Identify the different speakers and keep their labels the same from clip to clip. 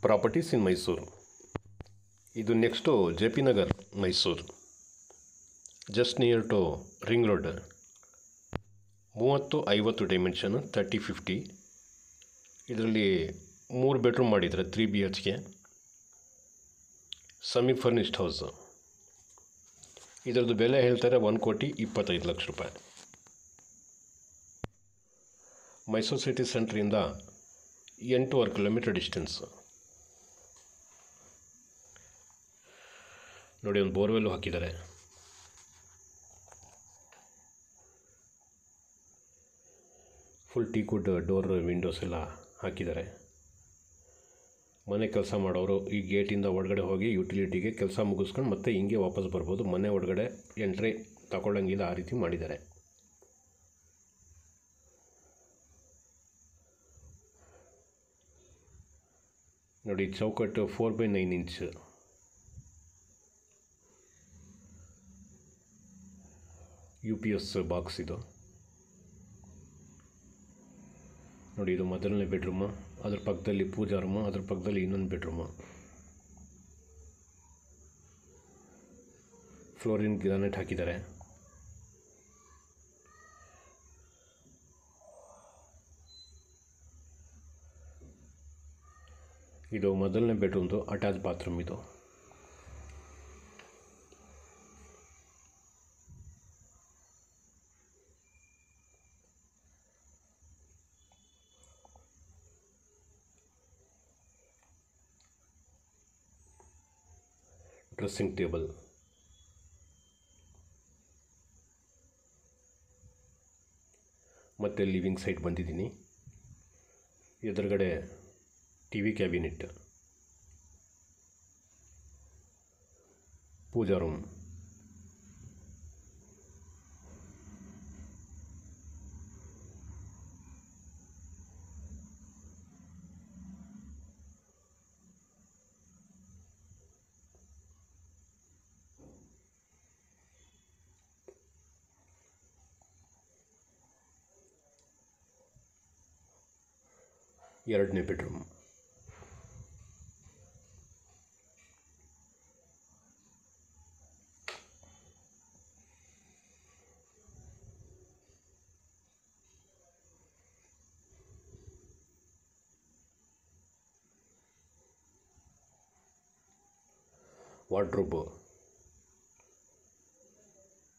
Speaker 1: Properties in Mysuru. ಇದು next J P Nagar Mysuru, just near to ring road. 30-50 dimension 30-50. ಇದರಲ್ಲಿ 3 bedroom ಮಾಡಿದರೆ 3 BHK, semi furnished house. ಇದರದ್ದು ಬೆಲೆ ಹೇಳ್ತಾರೆ 1,25,00,000 ರೂಪಾಯಿ. ಮೈಸೂರು ಸಿಟಿ ಸೆಂಟ್ರಿಂದ 8 ಕಿಲೋಮೀಟರ್ ಡಿಸ್ಟೆನ್ಸು. ನೋಡಿ, ಒಂದು ಬೋರ್ವೆಲ್ಲು ಹಾಕಿದ್ದಾರೆ. ಫುಲ್ ಟೀಕುಡ್ ಡೋರ್ ವಿಂಡೋಸ್ ಎಲ್ಲ ಹಾಕಿದ್ದಾರೆ. ಮನೆ ಕೆಲಸ ಮಾಡೋರು ಈ ಗೇಟಿಂದ ಒಳಗಡೆ ಹೋಗಿ ಯುಟಿಲಿಟಿಗೆ ಕೆಲಸ ಮುಗಿಸ್ಕೊಂಡು ಮತ್ತೆ ಹಿಂಗೆ ವಾಪಸ್ ಬರ್ಬೋದು. ಮನೆ ಒಳಗಡೆ ಎಂಟ್ರಿ ತಗೊಳ್ಳೋಂಗಿಲ್ಲ, ಆ ರೀತಿ ಮಾಡಿದ್ದಾರೆ. ನೋಡಿ, ಚೌಕಟ್ಟು 4x9 ಇಂಚ್. UPS ಬಾಕ್ಸ್ ಇದು. ನೋಡಿ, ಇದು ಮೊದಲನೇ ಬೆಡ್ರೂಮು, ಅದ್ರ ಪಕ್ಕದಲ್ಲಿ ಪೂಜಾ ರೂಮು, ಅದ್ರ ಪಕ್ಕದಲ್ಲಿ ಇನ್ನೊಂದು ಬೆಡ್ರೂಮು. ಫ್ಲೋರಿನ್ ಗ್ರಾನೈಟ್ ಹಾಕಿದ್ದಾರೆ. ಇದು ಮೊದಲನೇ ಬೆಡ್ರೂಮ್ದು ಅಟ್ಯಾಚ್ ಬಾತ್ರೂಮ್. ಇದು ಡ್ರೆಸ್ಸಿಂಗ್ ಟೇಬಲ್, ಮತ್ತು ಲಿವಿಂಗ್ ಸೈಡ್ ಬಂದಿದ್ದೀನಿ. ಎದುರುಗಡೆ TV ಕ್ಯಾಬಿನೆಟ್, ಪೂಜಾ ರೂಮ್, ಎರಡನೇ ಬೆಡ್ರೂಮ್. ವಾರ್ಡ್ರೋಬು,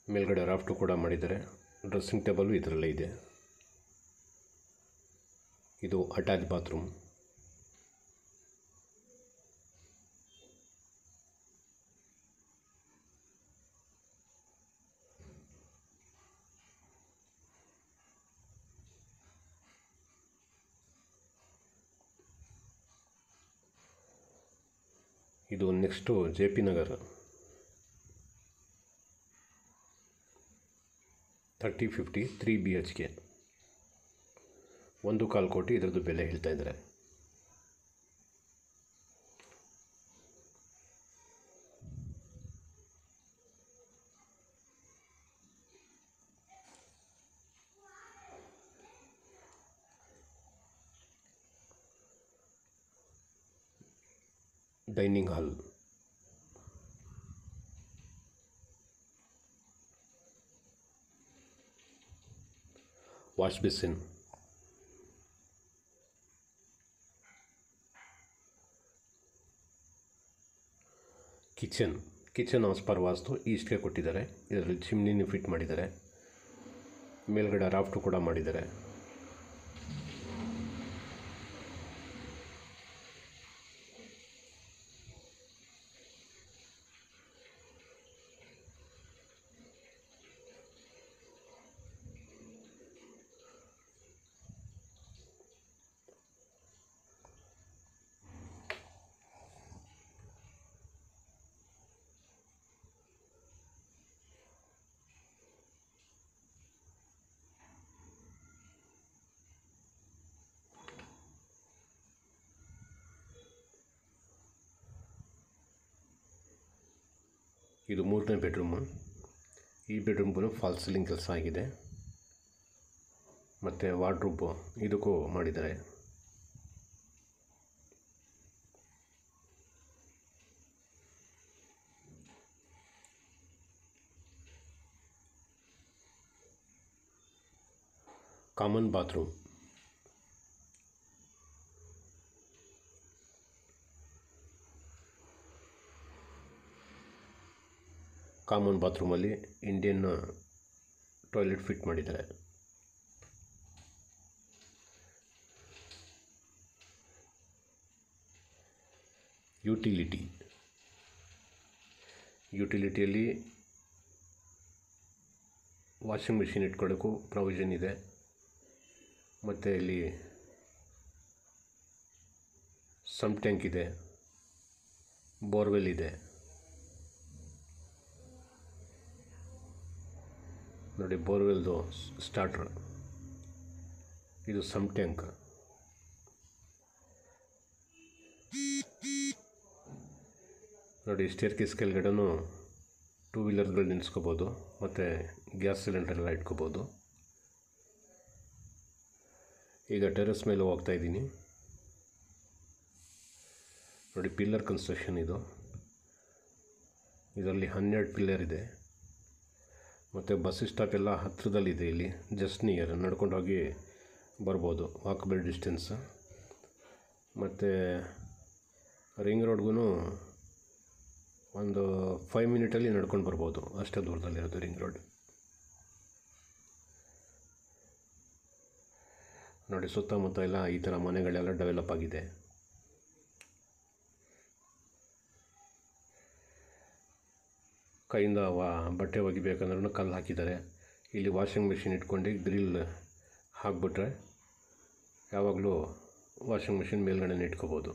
Speaker 1: ಮೇಲ್ಗಡೆ ರಾಫ್ಟು ಕೂಡ ಮಾಡಿದ್ದಾರೆ. ಡ್ರೆಸ್ಸಿಂಗ್ ಟೇಬಲು ಇದರಲ್ಲೇ ಇದೆ. ಇದು ಅಟ್ಯಾಚ್ ಬಾತ್ರೂಮ್. ಇದು next J P Nagar 30-50 3 BHK, 1.25 ಕೋಟಿ ಇದರದ್ದು ಬೆಲೆ ಹೇಳ್ತಾ ಇದ್ದಾರೆ. Dining hall, wash basin, kitchen as per vastu ಈಸ್ಟ್ಗೆ ಕೊಟ್ಟಿದ್ದಾರೆ. ಇದರಲ್ಲಿ ಚಿಮ್ನಿನೂ ಫಿಟ್ ಮಾಡಿದ್ದಾರೆ. ಮೇಲ್ಗಡೆ ರಾಫ್ಟು ಕೂಡ ಮಾಡಿದ್ದಾರೆ. ಇದು ಮೂರನೇ ಬೆಡ್ರೂಮು. ಈ ಬೆಡ್ರೂಮ್ಗೂ ಫಾಲ್ಸ್ ಸೀಲಿಂಗ್ ಕೆಲಸ ಆಗಿದೆ. ಮತ್ತು ವಾರ್ಡ್ರೋಬ್ ಇದಕ್ಕೂ ಮಾಡಿದ್ದಾರೆ. Common bathroom. ಕಾಮನ್ ಬಾತ್ರೂಮಲ್ಲಿ ಇಂಡಿಯನ್ ಟಾಯ್ಲೆಟ್ ಫಿಟ್ ಮಾಡಿದ್ದಾರೆ. ಯುಟಿಲಿಟಿಯಲ್ಲಿ ವಾಷಿಂಗ್ ಮಿಷಿನ್ ಇಟ್ಕೊಳ್ಳೋಕ್ಕೂ ಪ್ರಾವಿಷನ್ ಇದೆ. ಮತ್ತು ಇಲ್ಲಿ ಸಮ್ ಟ್ಯಾಂಕ್ ಇದೆ, ಬೋರ್ವೆಲ್ ಇದೆ. ನೋಡಿ, ಬೋರ್ವೆಲ್ದು ಸ್ಟಾರ್ಟ್ರ್, ಇದು ಸಮ್ ಟ್ಯಾಂಕ್. ನೋಡಿ, ಸ್ಟೇರ್ ಕೇಸ್ ಕೆಳಗಡೆನೂ ಟೂ ವೀಲರ್ಗಳು ನಿಲ್ಲಿಸ್ಕೋಬೋದು ಮತ್ತು ಗ್ಯಾಸ್ ಸಿಲಿಂಡರ್ ಎಲ್ಲ ಇಟ್ಕೋಬೋದು. ಈಗ ಟೆರೆಸ್ ಮೇಲೆ ಹೋಗ್ತಾ ಇದ್ದೀನಿ. ನೋಡಿ, ಪಿಲ್ಲರ್ ಕನ್ಸ್ಟ್ರಕ್ಷನ್ ಇದು. ಇದರಲ್ಲಿ 12 ಪಿಲ್ಲರ್ ಇದೆ. ಮತ್ತು ಬಸ್ ಸ್ಟಾಪ್ ಎಲ್ಲ ಹತ್ತಿರದಲ್ಲಿದೆ. ಇಲ್ಲಿ ಜಸ್ಟ್ ನಿಯರ್ ನಡ್ಕೊಂಡು ಹೋಗಿ ಬರ್ಬೋದು, ವಾಕಬಲ್ ಡಿಸ್ಟೆನ್ಸ್. ಮತ್ತು ರಿಂಗ್ ರೋಡ್ಗೂ ಒಂದು 5 ಮಿನಿಟಲ್ಲಿ ನಡ್ಕೊಂಡು ಬರ್ಬೋದು, ಅಷ್ಟೇ ದೂರದಲ್ಲಿರೋದು ರಿಂಗ್ ರೋಡ್. ನೋಡಿ, ಸುತ್ತಮುತ್ತ ಎಲ್ಲ ಈ ಥರ ಮನೆಗಳೆಲ್ಲ ಡೆವಲಪ್ ಆಗಿದೆ. ಕೈಯಿಂದ ಬಟ್ಟೆ ಒಗಿಬೇಕಂದ್ರೂ ಕಲ್ಲು ಹಾಕಿದ್ದಾರೆ. ಇಲ್ಲಿ ವಾಷಿಂಗ್ ಮಿಷಿನ್ ಇಟ್ಕೊಂಡು ಗ್ರಿಲ್ ಹಾಕ್ಬಿಟ್ರೆ ಯಾವಾಗಲೂ ವಾಷಿಂಗ್ ಮಿಷಿನ್ ಮೇಲ್ಗಡೆ ಇಟ್ಕೋಬೋದು.